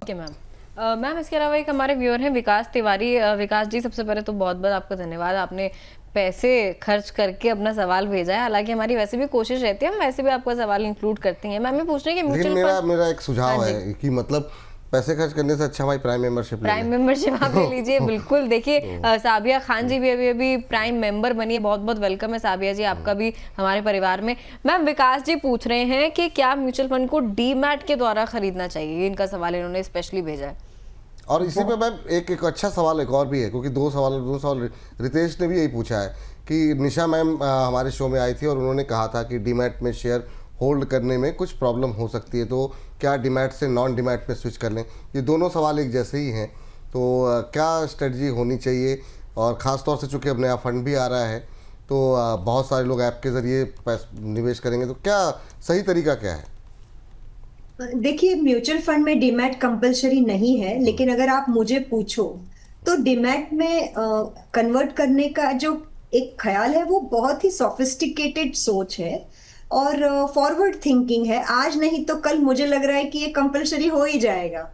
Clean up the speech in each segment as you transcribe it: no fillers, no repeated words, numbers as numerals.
ठीक है ma'am. Ma'am इसके अलावा एक हमारे व्यूअर हैं विकास तिवारी। विकास जी, सबसे पहले तो बहुत बहुत आपका धन्यवाद, आपने पैसे खर्च करके अपना सवाल भेजा है। हालांकि हमारी वैसे भी कोशिश रहती है, हम वैसे भी आपका सवाल इंक्लूड करती हैं। मैम मैं पूछ रही हूँ कि लेकिन म्यूचुअल फंड। मेरा एक सुझाव है कि मतलब पैसे खर्च करने से अच्छा हमारी प्राइम मेंबरशिप ले लें। प्राइम मेंबरशिप आप ले लीजिए, बिल्कुल। देखिए साबिया खान जी भी अभी अभी प्राइम मेंबर बनी है, बहुत बहुत वेलकम है साबिया जी आपका भी हमारे परिवार में। मैम विकास जी पूछ रहे हैं कि क्या म्यूचुअल फंड को डीमैट के द्वारा खरीदना चाहिए, इनका सवाल इन्होंने स्पेशली भेजा है। और इसी पे मैम एक अच्छा सवाल एक और भी है, क्योंकि दो सवाल रितेश ने भी यही पूछा है कि निशा मैम हमारे शो में आई थी और उन्होंने कहा था कि डीमैट में शेयर होल्ड करने में कुछ प्रॉब्लम हो सकती है, तो क्या डीमैट से नॉन डीमैट में स्विच कर लें। ये दोनों सवाल एक जैसे ही हैं, तो क्या स्ट्रेटजी होनी चाहिए। और ख़ास तौर से चूँकि अब नया फंड भी आ रहा है, तो बहुत सारे लोग ऐप के ज़रिए निवेश करेंगे, तो क्या सही तरीका क्या है। देखिए, म्यूचुअल फंड में डीमैट कंपलसरी नहीं है, लेकिन अगर आप मुझे पूछो तो डीमैट में कन्वर्ट करने का जो एक ख्याल है वो बहुत ही सोफिस्टिकेटेड सोच है और फॉरवर्ड थिंकिंग है। आज नहीं तो कल मुझे लग रहा है कि ये कंपलसरी हो ही जाएगा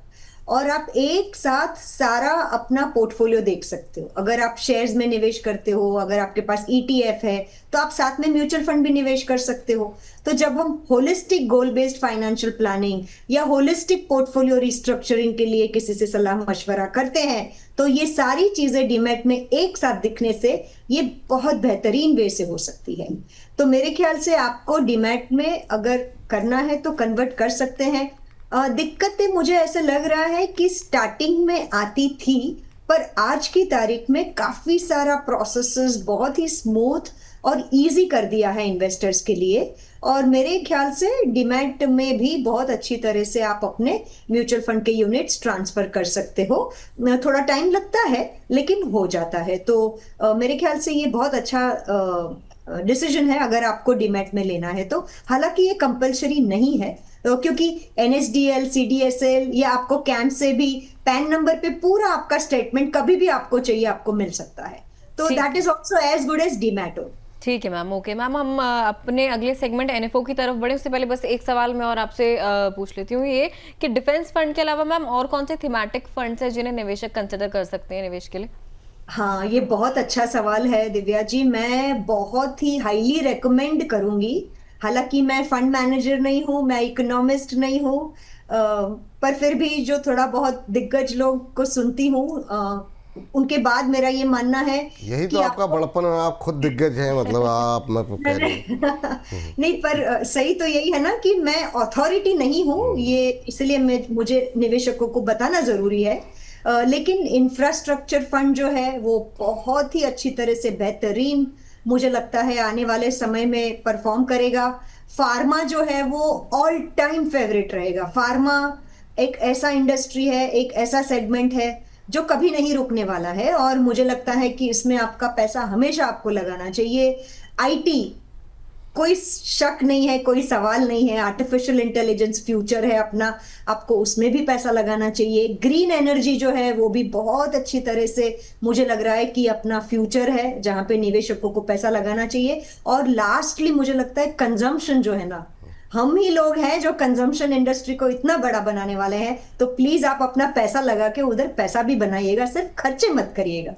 और आप एक साथ सारा अपना पोर्टफोलियो देख सकते हो। अगर आप शेयर्स में निवेश करते हो, अगर आपके पास ईटीएफ है, तो आप साथ में म्यूचुअल फंड भी निवेश कर सकते हो। तो जब हम होलिस्टिक गोल बेस्ड फाइनेंशियल प्लानिंग या होलिस्टिक पोर्टफोलियो रिस्ट्रक्चरिंग के लिए किसी से सलाह मशवरा करते हैं, तो ये सारी चीजें डीमैट में एक साथ दिखने से ये बहुत बेहतरीन वे से हो सकती है। तो मेरे ख्याल से आपको डीमैट में अगर करना है तो कन्वर्ट कर सकते हैं। दिक्कतें मुझे ऐसा लग रहा है कि स्टार्टिंग में आती थी, पर आज की तारीख में काफी सारा प्रोसेसेस बहुत ही स्मूथ और इजी कर दिया है इन्वेस्टर्स के लिए। और मेरे ख्याल से डीमैट में भी बहुत अच्छी तरह से आप अपने म्यूचुअल फंड के यूनिट्स ट्रांसफर कर सकते हो। थोड़ा टाइम लगता है लेकिन हो जाता है। तो मेरे ख्याल से ये बहुत अच्छा डिसीजन है अगर आपको डीमैट में लेना है तो। हालांकि ये कंपलसरी नहीं है, क्योंकि एनएसडीएल, सीडीएसएल या आपको कैंप से भी पैन नंबर पे पूरा आपका स्टेटमेंट कभी भी आपको चाहिए आपको मिल सकता है। तो that is also as good as demat. ठीक है मैम, ओके मैम। हम अपने अगले सेगमेंट एनएफओ की तरफ बढ़े, उससे पहले बस एक सवाल मैं और आपसे पूछ लेती हूँ, ये कि डिफेंस फंड के अलावा मैम और कौन से थीमेटिक फंड्स हैं जिन्हें निवेशक कंसिडर कर सकते हैं निवेश के लिए। हाँ, ये बहुत अच्छा सवाल है दिव्या जी। मैं बहुत ही हाईली रेकमेंड करूंगी। हालांकि मैं फंड मैनेजर नहीं हूँ, मैं इकोनॉमिस्ट नहीं हूँ, पर फिर भी जो थोड़ा बहुत दिग्गज लोग को सुनती हूँ, उनके बाद मेरा ये मानना है यही कि तो आपका बड़प्पन है, आप खुद दिग्गज हैं, मतलब आप मैं कह रही हूँ। नहीं, पर सही तो यही है ना कि मैं अथॉरिटी नहीं हूँ, ये इसलिए मुझे निवेशकों को बताना जरूरी है। लेकिन इंफ्रास्ट्रक्चर फंड जो है वो बहुत ही अच्छी तरह से बेहतरीन मुझे लगता है आने वाले समय में परफॉर्म करेगा। फार्मा जो है वो ऑल टाइम फेवरेट रहेगा। फार्मा एक ऐसा इंडस्ट्री है, एक ऐसा सेगमेंट है जो कभी नहीं रुकने वाला है और मुझे लगता है कि इसमें आपका पैसा हमेशा आपको लगाना चाहिए। आईटी, कोई शक नहीं है, कोई सवाल नहीं है, आर्टिफिशियल इंटेलिजेंस फ्यूचर है अपना, आपको उसमें भी पैसा लगाना चाहिए। ग्रीन एनर्जी जो है वो भी बहुत अच्छी तरह से मुझे लग रहा है कि अपना फ्यूचर है जहां पे निवेशकों को पैसा लगाना चाहिए। और लास्टली मुझे लगता है कंजम्पशन जो है ना, हम ही लोग हैं जो कंजम्पशन इंडस्ट्री को इतना बड़ा बनाने वाले हैं। तो प्लीज आप अपना पैसा लगा के उधर पैसा भी बनाइएगा, सिर्फ खर्चे मत करिएगा।